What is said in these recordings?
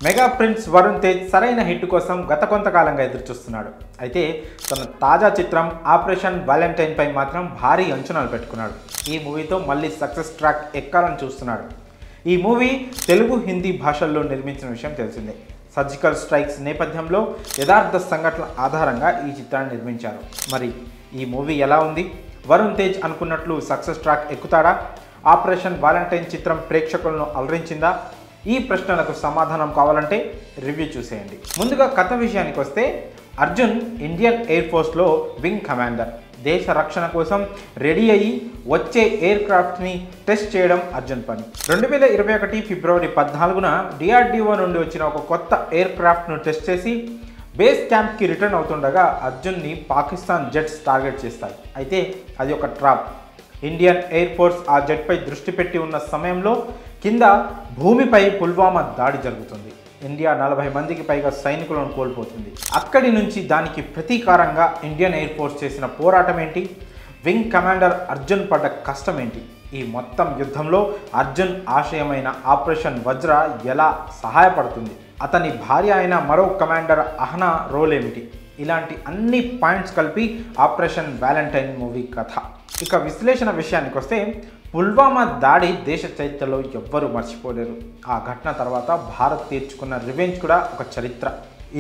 Mega prince Varun Tej సరైన hit కోసం గత కొంతకాలంగా ఎదురుచూస్తున్నాడు. అయితే తన తాజా చిత్రం ఆపరేషన్ వాలంటైన్ పై మాత్రం భారీ అంచనాలు పెట్టుకున్నాడు. ఈ మూవీతో మళ్ళీ సక్సెస్ ట్రాక్ ఎక్కాలని చూస్తున్నాడు. ఈ మూవీ తెలుగు, హిందీ భాషల్లో నిర్మించిన విషయం తెలిసిందే. సర్జికల్ స్ట్రైక్స్ నేపథ్యంలో యథార్థ సంఘటనల ఆధారంగా ఈ చిత్రాన్ని నిర్మించారు. మరి ఈ మూవీ ఎలా ఉంది? వరుణ్ తేజ్ అనుకున్నట్లు సక్సెస్ ట్రాక్ ఎక్కుతాడా? ఆపరేషన్ వాలంటైన్ చిత్రం ప్రేక్షకులను అలరించిందా? ఈ ప్రశ్నలకు సమాధానం కావాలంటే రివ్యూ చూసేయండి. ముందుగా కథ విషయానికి వస్తే, అర్జున్ ఇండియన్ ఎయిర్ ఫోర్స్లో వింగ్ కమాండర్. దేశ రక్షణ కోసం రెడీ అయ్యి వచ్చే ఎయిర్ క్రాఫ్ట్ని టెస్ట్ చేయడం అర్జున్ పని. 2021 ఫిబ్రవరి 14న డిఆర్డిఓ నుండి వచ్చిన ఒక కొత్త ఎయిర్ క్రాఫ్ట్ను టెస్ట్ చేసి బేస్ క్యాంప్కి రిటర్న్ అవుతుండగా అర్జున్ని పాకిస్తాన్ జెట్స్ టార్గెట్ చేస్తాయి. అయితే అది ఒక ట్రాప్. ఇండియన్ ఎయిర్ ఫోర్స్ ఆ జెట్పై దృష్టి పెట్టి ఉన్న సమయంలో కింద భూమిపై పుల్వామా దాడి జరుగుతుంది. ఇండియా 40 మందికి పైగా సైనికులను కోల్పోతుంది. అక్కడి నుంచి దానికి ప్రతీకారంగా ఇండియన్ ఎయిర్ ఫోర్స్ చేసిన పోరాటం ఏంటి? వింగ్ కమాండర్ అర్జున్ పడ్డ కష్టం ఏంటి? ఈ మొత్తం యుద్ధంలో అర్జున్ ఆశయమైన ఆపరేషన్ వజ్ర ఎలా సహాయపడుతుంది? అతని భార్య అయిన మరో కమాండర్ అహనా రోల్ ఏమిటి? ఇలాంటి అన్ని పాయింట్స్ కలిపి ఆపరేషన్ వాలంటైన్ మూవీ కథ. ఇక విశ్లేషణ విషయానికి వస్తే, పుల్వామా దాడి దేశ చరిత్రలో ఎవ్వరూ మర్చిపోలేరు. ఆ ఘటన తర్వాత భారత్ తీర్చుకున్న రివెంజ్ కూడా ఒక చరిత్ర.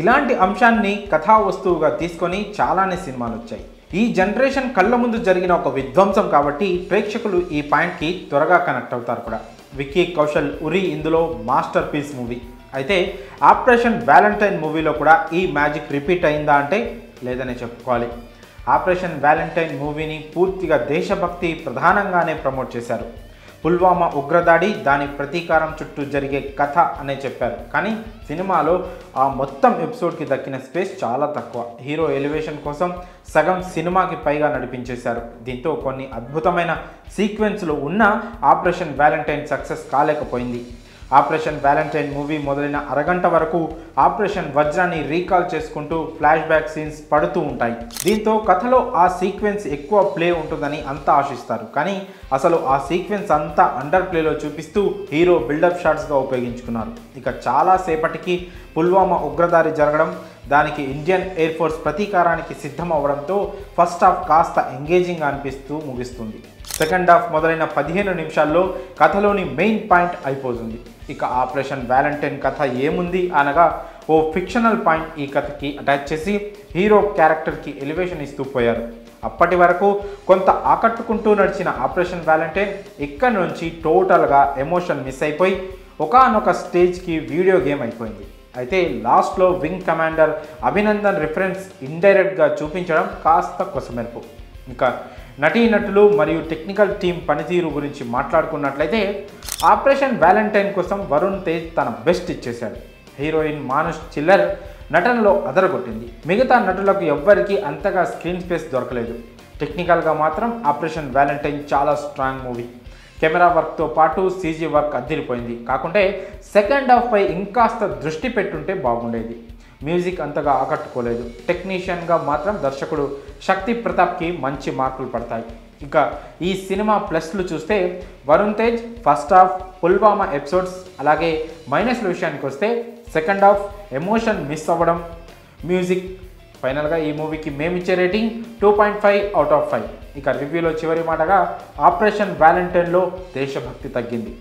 ఇలాంటి అంశాన్ని కథా వస్తువుగా తీసుకొని చాలానే సినిమాలు వచ్చాయి. ఈ జనరేషన్ కళ్ళ ముందు జరిగిన ఒక విధ్వంసం కాబట్టి ప్రేక్షకులు ఈ పాయింట్కి త్వరగా కనెక్ట్ అవుతారు కూడా. విక్కీ కౌశల్ ఉరి ఇందులో మాస్టర్ పీస్ మూవీ. అయితే ఆపరేషన్ వాలంటైన్ మూవీలో కూడా ఈ మ్యాజిక్ రిపీట్ అయిందా అంటే లేదనే చెప్పుకోవాలి. ఆపరేషన్ వాలంటైన్ మూవీని పూర్తిగా దేశభక్తి ప్రధానంగానే ప్రమోట్ చేశారు. పుల్వామా ఉగ్రదాడి, దాని ప్రతీకారం చుట్టూ జరిగే కథ అనే చెప్పారు. కానీ సినిమాలో ఆ మొత్తం ఎపిసోడ్కి దక్కిన స్పేస్ చాలా తక్కువ. హీరో ఎలివేషన్ కోసం సగం సినిమాకి పైగా నడిపించేశారు. దీంతో కొన్ని అద్భుతమైన సీక్వెన్స్లు ఉన్న ఆపరేషన్ వాలంటైన్ సక్సెస్ కాలేకపోయింది. ఆపరేషన్ వాలంటైన్ మూవీ మొదలైన అరగంట వరకు ఆపరేషన్ వజ్రాన్ని రీకాల్ చేసుకుంటూ ఫ్లాష్ బ్యాక్ సీన్స్ పడుతూ ఉంటాయి. దీంతో కథలో ఆ సీక్వెన్స్ ఎక్కువ ప్లే ఉంటుందని అంతా ఆశిస్తారు. కానీ అసలు ఆ సీక్వెన్స్ అంతా అండర్ ప్లేలో చూపిస్తూ హీరో బిల్డప్ షాట్స్గా ఉపయోగించుకున్నారు. ఇక చాలాసేపటికి పుల్వామా ఉగ్రదాడి జరగడం, దానికి ఇండియన్ ఎయిర్ ఫోర్స్ ప్రతీకారానికి సిద్ధం అవ్వడంతో ఫస్ట్ హాఫ్ కాస్త ఎంగేజింగ్ అనిపిస్తూ ముగిస్తుంది. సెకండ్ హాఫ్ మొదలైన 15 నిమిషాల్లో కథలోని మెయిన్ పాయింట్ అయిపోతుంది. ఇక ఆపరేషన్ వాలంటైన్ కథ ఏముంది అనగా, ఓ ఫిక్షనల్ పాయింట్ ఈ కథకి అటాచ్ చేసి హీరో క్యారెక్టర్కి ఎలివేషన్ ఇస్తూ పోయారు. అప్పటి వరకు కొంత ఆకట్టుకుంటూ నడిచిన ఆపరేషన్ వాలంటైన్ ఇక్కడి నుంచి టోటల్గా ఎమోషన్ మిస్ అయిపోయి ఒకానొక స్టేజ్కి వీడియో గేమ్ అయిపోయింది. అయితే లాస్ట్లో వింగ్ కమాండర్ అభినందన్ రిఫరెన్స్ ఇండైరెక్ట్గా చూపించడం కాస్త కొసమెరుపు. ఇంకా నటీనటులు మరియు టెక్నికల్ టీం పనితీరు గురించి మాట్లాడుకున్నట్లయితే, ఆపరేషన్ వాలంటైన్ కోసం వరుణ్ తేజ్ తన బెస్ట్ ఇచ్చేశాడు. హీరోయిన్ మానుష్ చిల్లర్ నటనలో అదరగొట్టింది. మిగతా నటులకు ఎవ్వరికీ అంతగా స్క్రీన్ స్పేస్ దొరకలేదు. టెక్నికల్గా మాత్రం ఆపరేషన్ వాలంటైన్ చాలా స్ట్రాంగ్ మూవీ. కెమెరా వర్క్తో పాటు సీజీ వర్క్ అద్దిరిపోయింది. కాకుంటే సెకండ్ హాఫ్ పై ఇంకాస్త దృష్టి పెట్టుంటే బాగుండేది. మ్యూజిక్ అంతగా ఆకట్టుకోలేదు. టెక్నీషియన్గా మాత్రం దర్శకుడు శక్తి ప్రతాప్కి మంచి మార్కులు పడతాయి. ఇక ఈ సినిమా ప్లస్లు చూస్తే, Varun Tej first half Pulwama episodes, అలాగే మైనస్ల విషయానికి వస్తే సెకండ్ హాఫ్ ఎమోషన్ మిస్ అవ్వడం, మ్యూజిక్. ఫైనల్గా ఈ మూవీకి మేమిచ్చే రేటింగ్ 2.5/5. ఇక రివ్యూలో చివరి మాటగా, ఆపరేషన్ వాలంటైన్లో దేశభక్తి తగ్గింది.